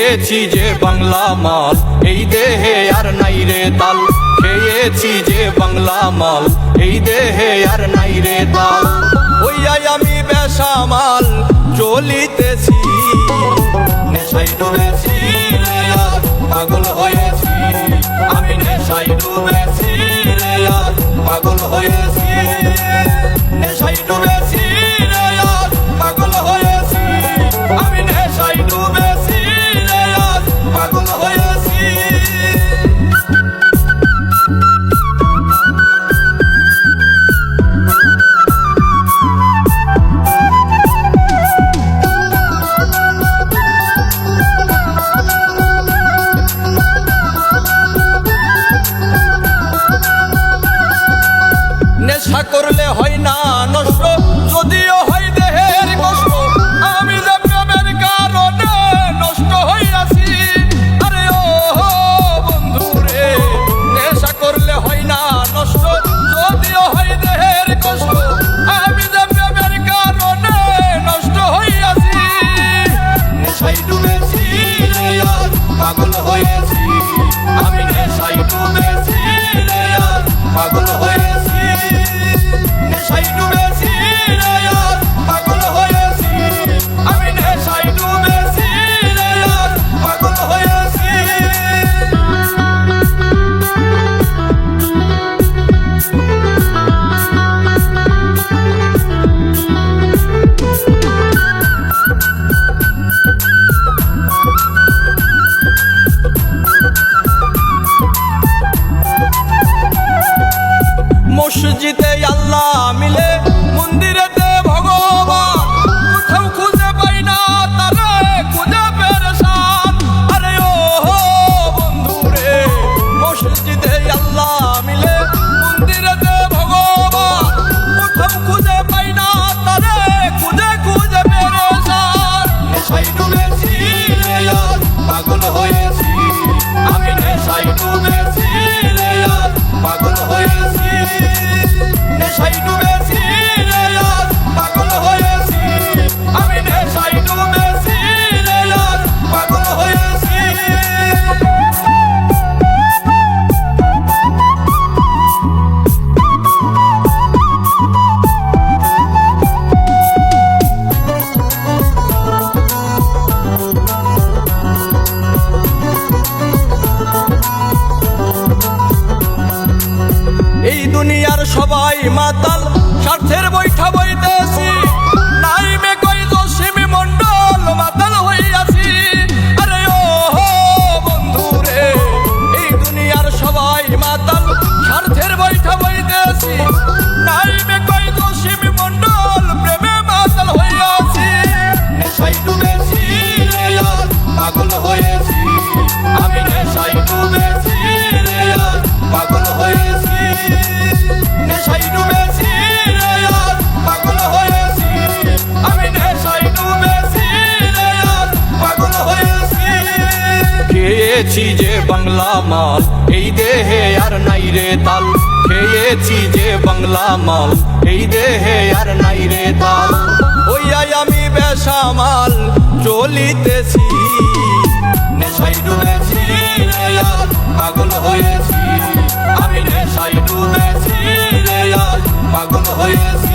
খেয়েছি যে বাংলা মাল, এই দেহে আর নাই রে তাল। খেয়েছি যে বাংলা মাল, এই দেহে আর নাই রে তাল। ওইয়াই আমি বেসামাল চলিতেছি, নেশায় ডুবেছি রে আজ পাগল হয়েছি। আমি নেশায় ডুবেছি রে আজ পাগল হয়েছি। নেশায় ডুবেছি রে আজ পাগল হয়েছি। আমি নেশায় ডুবেছি রে আজ পাগল হয়েছি। নেশা করলে হয় না নষ্ট, যদিও হয় দেহের কষ্ট। আমি যে প্রেমের কারণে নষ্ট হইয়াছি। আরে ও বন্ধু রে, নেশা করলে হয় না নষ্ট, যদিও হয় দেহের কষ্ট। আমি যে প্রেমের কারণে নষ্ট হইয়াছি। নেশায় ডুবেছি রে আজ পাগল হয়েছি। আমি নেশায় ডুবেছি রে আজ পাগল হয়েছি। নেশায় ডুবেছি রে আজ পাগল হয়েছি। আমি নেশায় ডুবেছি রে আজ পাগল হয়েছি। মসজিদে আল্লাহ মিলে, মন্দিরেতে ভগবান। কোথাও খুঁজে পাই না তারে, খুঁজে পেরেশান। আরে ও বন্ধু রে, মসজিদে আল্লাহ মিলে, মন্দিরেতে ভগবান। কোথাও খুঁজে পাই না তারে, খুঁজে খুঁজে পেরেশান। নেশায় ডুবেছি রে আজ পাগল হয়েছি। আমি নেশায় ডুবেছি রে আজ পাগল হয়েছি। নেশায় ডুবেছি রে আজ পাগল হয়েছি। আমি নেশায় ডুবেছি রে আজ পাগল হয়েছি। এই দুনিয়ার সবাই মাতাল, স্বার্থের বৈঠা বইতেছি। নাই মে কই জসিমি মন্ডল, মাতাল হইয়াছি। আরে ও বন্ধু রে, এই দুনিয়ার সবাই মাতাল, স্বার্থের বৈঠা বইতেছি। নাই মে কই জসিমি মন্ডল, প্রেমে মাতাল হইয়াছি। নেশায় ডুবেছি রে আজ পাগল হয়েছি। আমি নেশায় ডুবেছি রে আজ পাগল হয়েছি। নেশায় ডুবেছি রে আজ পাগল হয়েছি। আমি নেশায় ডুবেছি রে আজ পাগল হয়েছি। খেয়েছি যে বাংলা মাল, এই দেহে আর নাই রে তাল। খেয়েছি যে বাংলা মাল, এই দেহে আর নাই রে তাল। ওইয়াই আমি বেসামাল চলিতেছি, নেশায় ডুবেছি রে আজ পাগল হয়েছি। আমি নেশায় ডুবেছি রে আজ পাগল হয়েছি।